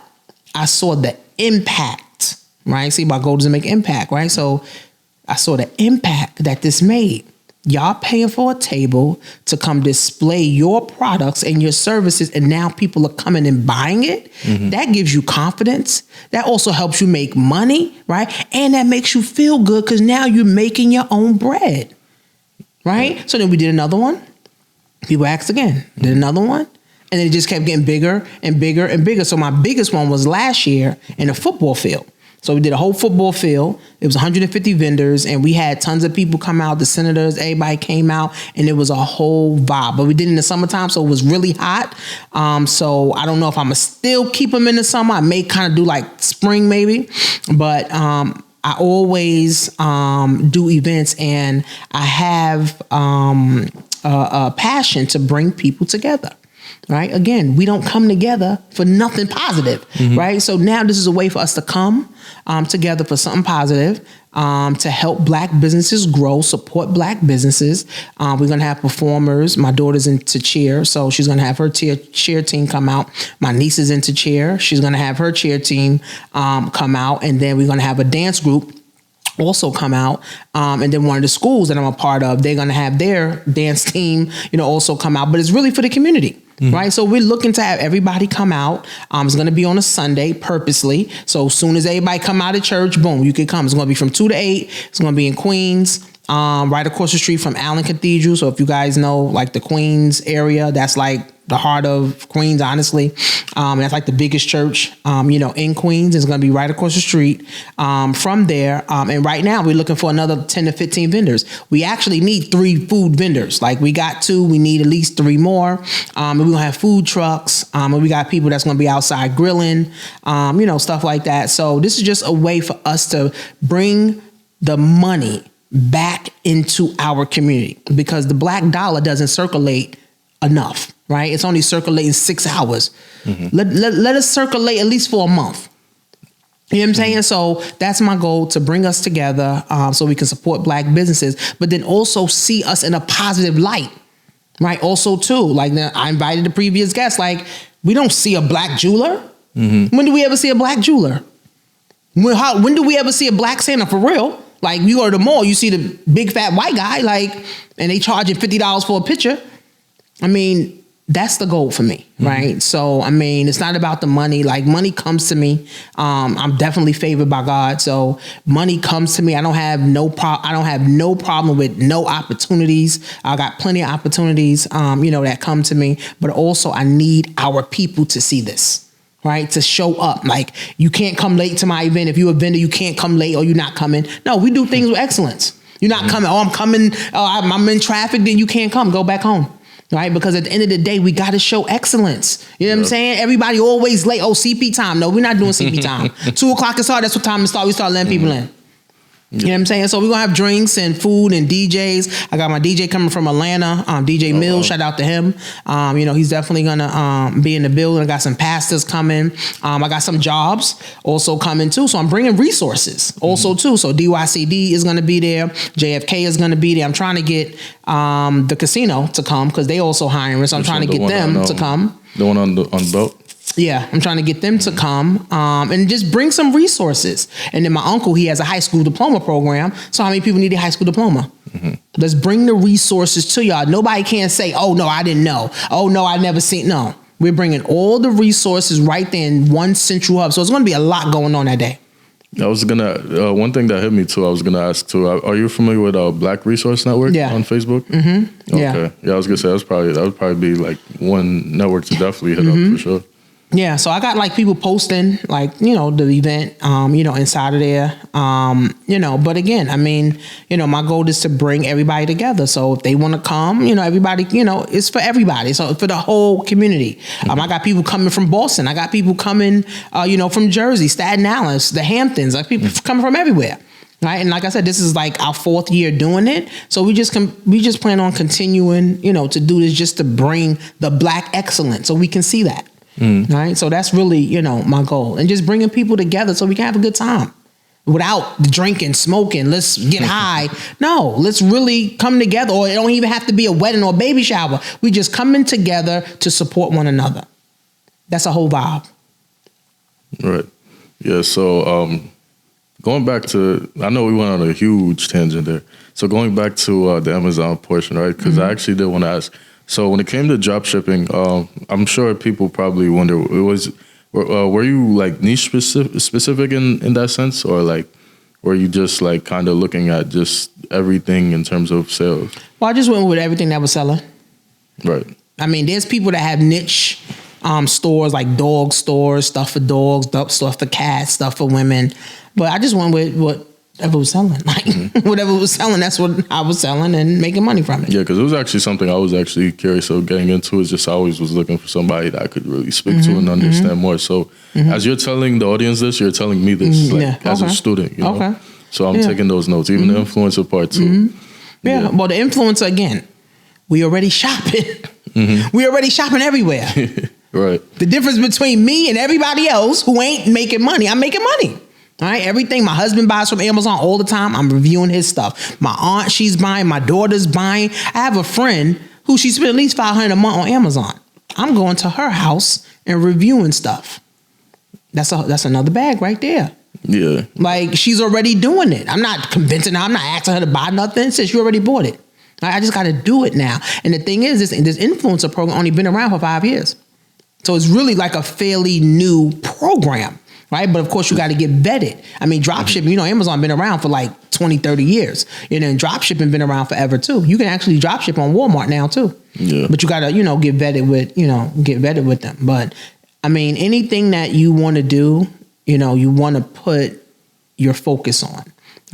I saw the impact, right? See, my goal is to make impact, right? So I saw the impact that this made. Y'all paying for a table to come display your products and your services, and now people are coming and buying it. That gives you confidence. That also helps you make money, right? And that makes you feel good because now you're making your own bread, right? So then we did another one. People asked again, did another one. And then it just kept getting bigger and bigger and bigger. So my biggest one was last year in a football field. So we did a whole football field. It was 150 vendors, and we had tons of people come out. The senators, everybody came out, and it was a whole vibe. But we did it in the summertime, so it was really hot. So I don't know if I'm going to still keep them in the summer. I may kind of do like spring maybe. But I always do events, and I have a passion to bring people together. Right. Again, we don't come together for nothing positive. Right. So now this is a way for us to come together for something positive, to help Black businesses grow, support Black businesses. We're going to have performers. My daughter's into cheer, so she's going to have her cheer team come out. My niece is into cheer. She's going to have her cheer team come out. And then we're going to have a dance group also come out. And then one of the schools that I'm a part of, they're going to have their dance team, also come out. But it's really for the community. Right. So we're looking to have everybody come out. It's going to be on a Sunday purposely. So as soon as everybody come out of church, boom, you can come. It's going to be from 2 to 8. It's going to be in Queens, right across the street from Allen Cathedral. So if you guys know, like, the Queens area, that's like the heart of Queens, honestly. That's like the biggest church, in Queens. It's going to be right across the street from there. And right now we're looking for another 10 to 15 vendors. We actually need 3 food vendors. Like, we got 2, we need at least 3 more. And we're going to have food trucks. And we got people that's going to be outside grilling, stuff like that. So this is just a way for us to bring the money back into our community, because the Black dollar doesn't circulate enough. Right? It's only circulating 6 hours. Let us circulate at least for a month. You know what I'm saying? So that's my goal, to bring us together so we can support Black businesses, but then also see us in a positive light. Right? Also, too, like, I invited the previous guest, like, we don't see a Black jeweler. When do we ever see a Black jeweler? When do we ever see a Black Santa for real? Like, you go to the mall, you see the big fat white guy, like, and they charging $50 for a picture. I mean, that's the goal for me, right? So, I mean, it's not about the money. Like, money comes to me. I'm definitely favored by God. So money comes to me. I don't have no problem with no opportunities. I got plenty of opportunities, that come to me. But also, I need our people to see this. Right? To show up. Like, you can't come late to my event. If you're a vendor, you can't come late, or you're not coming. No, we do things with excellence. You're not coming. Oh, I'm coming. I'm in traffic. Then you can't come. Go back home. Right? Because at the end of the day, we got to show excellence. You know what I'm saying? Everybody always late. Oh, CP time. No, we're not doing CP time. 2:00 is hard. That's what time to start. We start letting people in. You know what I'm saying? So we're going to have drinks and food and DJs. I got my DJ coming from Atlanta, DJ Mills. Shout out to him. He's definitely going to be in the building. I got some pastors coming. I got some jobs also coming too. So I'm bringing resources also too. So DYCD is going to be there. JFK is going to be there. I'm trying to get the casino to come because they also hiring. So I'm trying to get them to come. The one on the boat? Yeah, I'm trying to get them to come and just bring some resources. And then my uncle, he has a high school diploma program. So how many people need a high school diploma? Let's bring the resources to y'all. Nobody can say, oh, no, I didn't know. Oh, no, I never seen. No, We're bringing all the resources right there in one central hub. So it's going to be a lot going on that day. I was gonna one thing that hit me too. I was gonna ask too. Are you familiar with Black Resource Network on Facebook? Mm-hmm. Okay. Yeah, I was gonna say that would probably be like one network to definitely hit up for sure. Yeah, so I got like people posting like, the event, inside of there, but again, I mean, my goal is to bring everybody together. So if they want to come, everybody, it's for everybody. So for the whole community. I got people coming from Boston. I got people coming, from Jersey, Staten Island, the Hamptons, like people coming from everywhere. Right. And like I said, this is like our 4th year doing it. So we just plan on continuing, to do this just to bring the Black excellence so we can see that. Right. So that's really, my goal, and just bringing people together so we can have a good time without drinking, smoking. Let's get high. No, let's really come together. Or it don't even have to be a wedding or a baby shower. We just coming together to support one another. That's a whole vibe. Right. Yeah. So going back to, I know we went on a huge tangent there. So going back to the Amazon portion, right? Because I actually did want to ask. So when it came to drop shipping, I'm sure people probably wonder, were you like niche specific in that sense, or like were you just like kind of looking at just everything in terms of sales? Well, I just went with everything that was selling. Right. I mean, there's people that have niche stores, like dog stores, stuff for dogs, stuff for cats, stuff for women. But I just went with whatever was selling. Like whatever was selling, that's what I was selling and making money from it. Yeah, because it was actually something I was actually curious of getting into. Is just I always was looking for somebody that I could really speak to and understand more. So as you're telling the audience this, you're telling me this as a student. You know? Okay. So I'm taking those notes, even the influencer part too. Yeah. Well, the influencer, again, we already shopping. We already shopping everywhere. Right. The difference between me and everybody else who ain't making money, I'm making money. All right, everything my husband buys from Amazon all the time, I'm reviewing his stuff. My aunt, she's buying. My daughter's buying. I have a friend who she spent at least $500 a month on Amazon. I'm going to her house and reviewing stuff. That's another bag right there. Yeah. Like, she's already doing it. I'm not convincing her. I'm not asking her to buy nothing since you already bought it. I just got to do it now. And the thing is, this influencer program only been around for 5 years. So it's really like a fairly new program. Right. But of course, you got to get vetted. I mean, dropshipping, Amazon been around for like 20, 30 years. And dropshipping been around forever, too. You can actually dropship on Walmart now, too. Yeah. But you got to, get vetted with them. But I mean, anything that you want to do, you want to put your focus on. All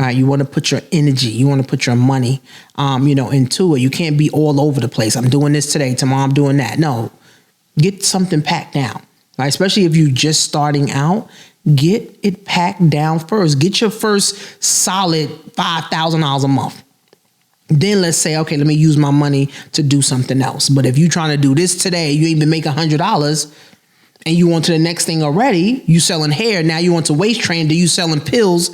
right. You want to put your energy. You want to put your money, into it. You can't be all over the place. I'm doing this today. Tomorrow I'm doing that. No, get something packed down. Right? Especially if you're just starting out, get it packed down first. Get your first solid $5,000 a month. Then let's say, okay, let me use my money to do something else. But if you're trying to do this today, you ain't been making $100 and you want to the next thing already, you selling hair, now you want to waist train, do you selling pills?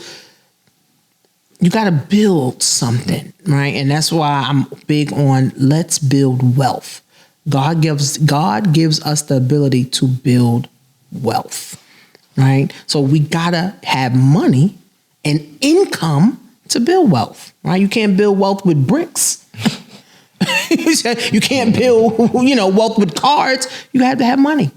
You got to build something, right? And that's why I'm big on let's build wealth. God gives us the ability to build wealth, right? So we gotta have money and income to build wealth, right? You can't build wealth with bricks. You can't build, wealth with cards. You have to have money,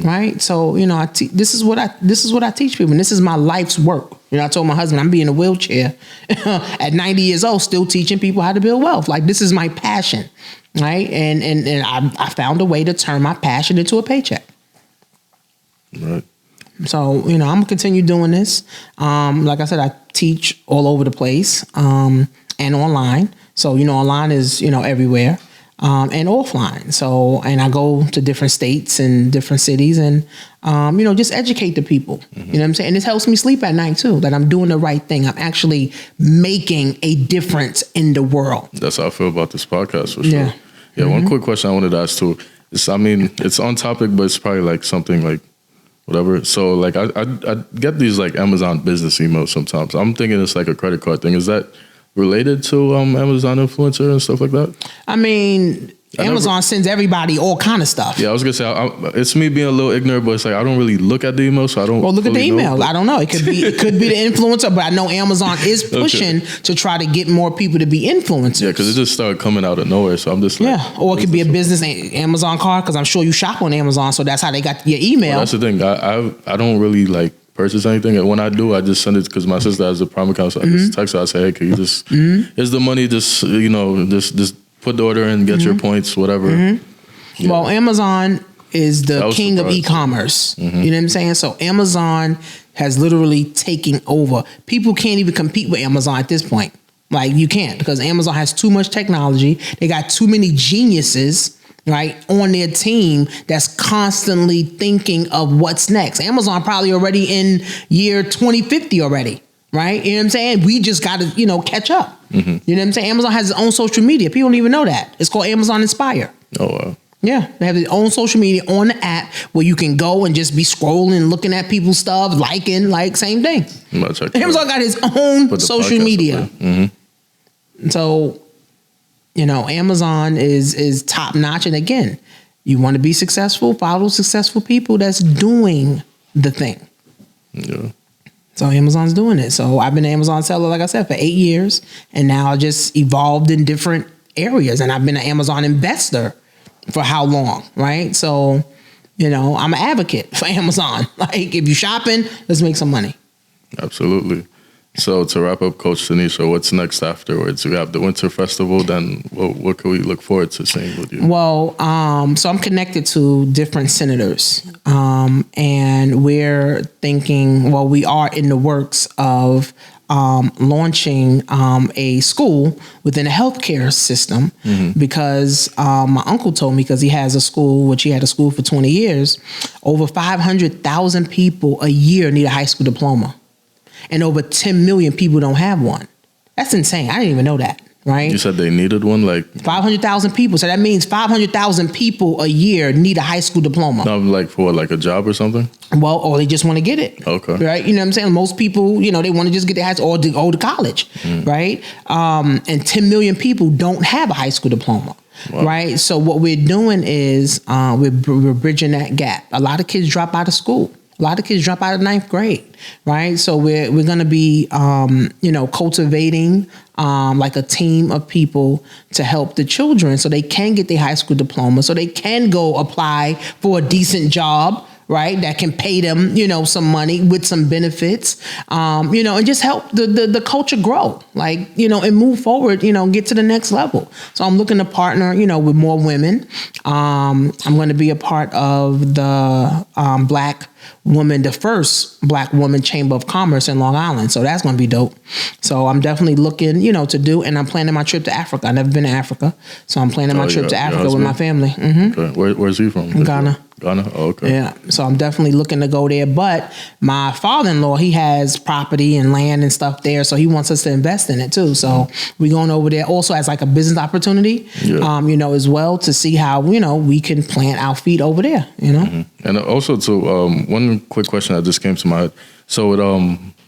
right? So, this is what I teach people, and this is my life's work. I told my husband I'm in a wheelchair at 90 years old, still teaching people how to build wealth. Like, this is my passion. Right. And I found a way to turn my passion into a paycheck. Right. So, I'm going to continue doing this. Like I said, I teach all over the place and online. So, online is, everywhere and offline. So, and I go to different states and different cities and, just educate the people. You know what I'm saying? And this helps me sleep at night, too, that I'm doing the right thing. I'm actually making a difference in the world. That's how I feel about this podcast, for sure. Yeah, one quick question I wanted to ask too is, it's on topic, but it's probably like something like whatever. So like I get these like Amazon business emails sometimes. I'm thinking it's like a credit card thing. Is that related to Amazon influencer and stuff like that? I mean, Amazon sends everybody all kind of stuff. Yeah, I was gonna say it's me being a little ignorant, but it's like I don't really look at the email, so I don't. Well, look at the email. Know, I don't know. It could be the influencer, but I know Amazon is pushing to try to get more people to be influencers. Yeah, because it just started coming out of nowhere, so I'm just like, or it could be a business Amazon card, because I'm sure you shop on Amazon, so that's how they got your email. Well, that's the thing. I don't really like purchase anything, and when I do, I just send it because my sister has a Prime account, so I just text her. I say, hey, can you just here's the money, just just put the order in, get your points, whatever. Yeah. Well, Amazon is the king of e-commerce. You know what I'm saying? So Amazon has literally taken over. People can't even compete with Amazon at this point. Like, you can't, because Amazon has too much technology. They got too many geniuses, right, on their team that's constantly thinking of what's next. Amazon probably already in year 2050 already. Right? You know what I'm saying? We just got to, catch up. You know what I'm saying? Amazon has its own social media. People don't even know that. It's called Amazon Inspire. Oh, wow. Yeah. They have their own social media on the app where you can go and just be scrolling, looking at people's stuff, liking, same thing. Amazon got its own social media. So, Amazon is top notch. And again, you want to be successful, follow successful people that's doing the thing. Yeah. So Amazon's doing it. So I've been an Amazon seller, like I said, for 8 years. And now I just evolved in different areas. And I've been an Amazon investor for how long, right? So, I'm an advocate for Amazon. Like, if you're shopping, let's make some money. Absolutely. So to wrap up, Coach Tanisha, what's next afterwards? We have the Winter Festival. Then what can we look forward to seeing with you? Well, so I'm connected to different senators, and we're thinking. Well, we are in the works of launching a school within a healthcare system, because my uncle told me, because he has a school, which he had a school for 20 years, over 500,000 people a year need a high school diploma. And over 10 million people don't have one. That's insane. I didn't even know that, right? You said they needed one? 500,000 people. So that means 500,000 people a year need a high school diploma. No, for a job or something? Well, or they just want to get it. Okay. Right? You know what I'm saying? Most people, they want to just get their high school or go to college, right? And 10 million people don't have a high school diploma. Wow. Right? So what we're doing is we're bridging that gap. A lot of kids drop out of school. A lot of kids drop out of 9th grade, right? So we're going to be, cultivating a team of people to help the children so they can get their high school diploma, so they can go apply for a decent job, right? That can pay them, some money with some benefits, and just help the culture grow, and move forward, get to the next level. So I'm looking to partner, with more women. I'm going to be a part of the the first Black woman Chamber of Commerce in Long Island. So that's going to be dope. So I'm definitely looking, to do, and I'm planning my trip to Africa. I've never been to Africa. So I'm planning my trip to Africa with my family. Okay. Where's he from? Ghana. Ghana? Oh, okay. Yeah. So I'm definitely looking to go there. But my father-in-law, he has property and land and stuff there. So he wants us to invest in it too. So we're going over there also as a business opportunity, as well, to see how, we can plant our feet over there, And also one quick question that just came to my head. So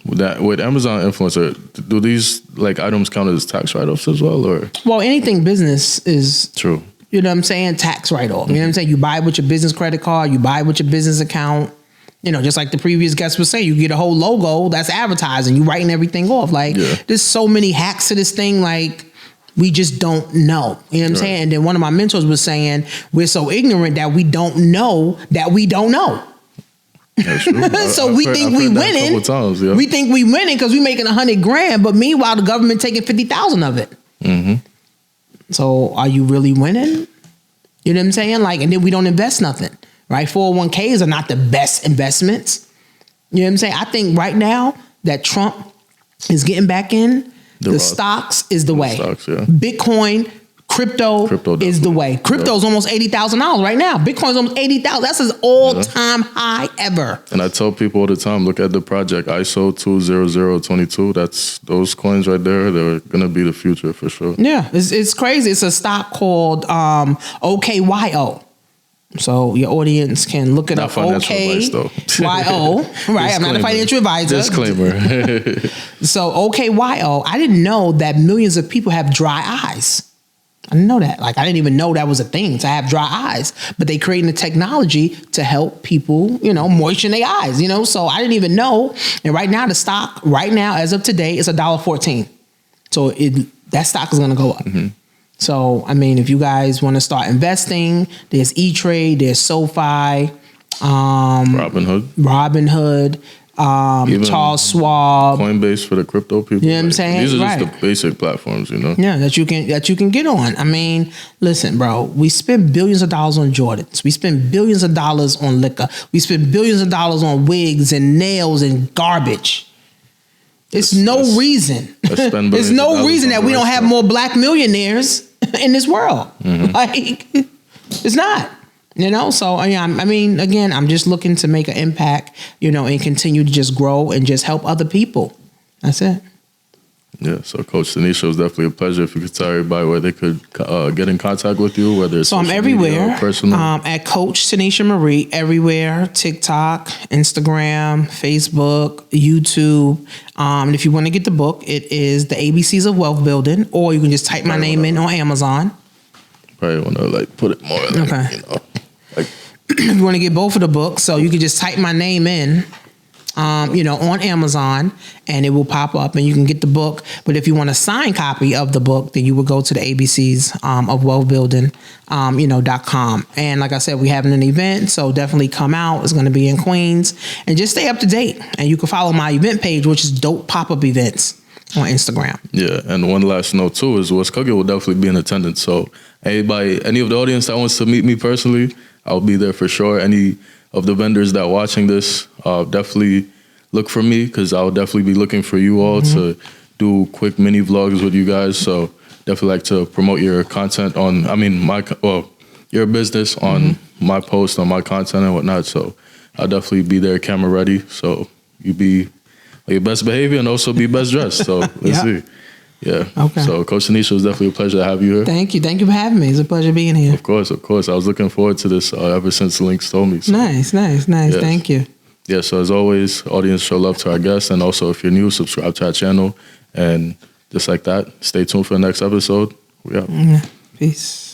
with Amazon influencer, do these items count as tax write-offs as well, or? Well, anything business is true. You know what I'm saying? Tax write-off. You know what I'm saying? You buy with your business credit card. You buy with your business account. Just like the previous guest was saying, you get a whole logo that's advertising. You writing everything off. There's so many hacks to this thing. We just don't know. You know what I'm saying? And then one of my mentors was saying, we're so ignorant that we don't know that we don't know. That's true. So we think we winning. Times, yeah. We think we winning because we making $100,000, but meanwhile the government taking 50,000 of it. So are you really winning? You know what I'm saying? And then we don't invest nothing, right? 401ks are not the best investments. You know what I'm saying? I think right now that Trump is getting back in, the stocks is the way. Stocks, yeah. Bitcoin, crypto is the way. Crypto's almost $80,000 right now. Bitcoin's almost $80,000. That's his all-time high ever. And I tell people all the time, look at the project ISO 20022. That's those coins right there. They're gonna be the future for sure. Yeah, it's crazy. It's a stock called OKYO. So your audience can look it not up. Financial advice, though. YO, right? I'm not a financial advisor. Disclaimer. So OKYO, I didn't know that millions of people have dry eyes. I didn't know that. Like, I didn't even know that was a thing, to have dry eyes. But they creating the technology to help people, moisten their eyes, So I didn't even know. And right now, the stock, as of today, is $1.14. So that stock is going to go up. Mm-hmm. So, I mean, if you guys want to start investing, there's E-Trade, there's SoFi, Robinhood, Charles Schwab, Coinbase for the crypto people. You know what I'm saying? These are just the basic platforms, Yeah, that you can get on. I mean, listen, bro, we spend billions of dollars on Jordans. We spend billions of dollars on liquor. We spend billions of dollars on wigs and nails and garbage. There's no reason that we don't have more black millionaires in this world. Mm-hmm. Like, it's not. So yeah, I mean, again, I'm just looking to make an impact, and continue to just grow and just help other people. That's it. Yeah. So, Coach Tanisha, it was definitely a pleasure. If you could tell everybody where they could get in contact with you, whether it's I'm everywhere, personal. At Coach Tanisha Marie, everywhere: TikTok, Instagram, Facebook, YouTube. And if you want to get the book, it is The ABCs of Wealth Building, or you can just type my name in on Amazon. Probably want to put it more okay. If you want to get both of the books, so you can just type my name in, on Amazon, and it will pop up, and you can get the book. But if you want a signed copy of the book, then you would go to the ABCs of Wealth Building, .com. And like I said, we're having an event, so definitely come out. It's going to be in Queens, and just stay up to date. And you can follow my event page, which is Dope Pop-Up Events on Instagram. Yeah, and one last note too is What's Cooking will definitely be in attendance. So any of the audience that wants to meet me personally, I'll be there for sure. Any of the vendors that are watching this, definitely look for me, because I'll definitely be looking for you all to do quick mini vlogs with you guys. So definitely like to promote your content your business on my post, on my content and whatnot. So I'll definitely be there camera ready. So you be your best behavior and also be best dressed. So let's see. Yeah. Okay. So Coach Tanisha, it was definitely a pleasure to have you here. Thank you. Thank you for having me. It's a pleasure being here. Of course. I was looking forward to this ever since Links told me. So. Nice. Yes. Thank you. Yeah. So as always, audience, show love to our guests. And also, if you're new, subscribe to our channel. And just like that, stay tuned for the next episode. We out. Peace.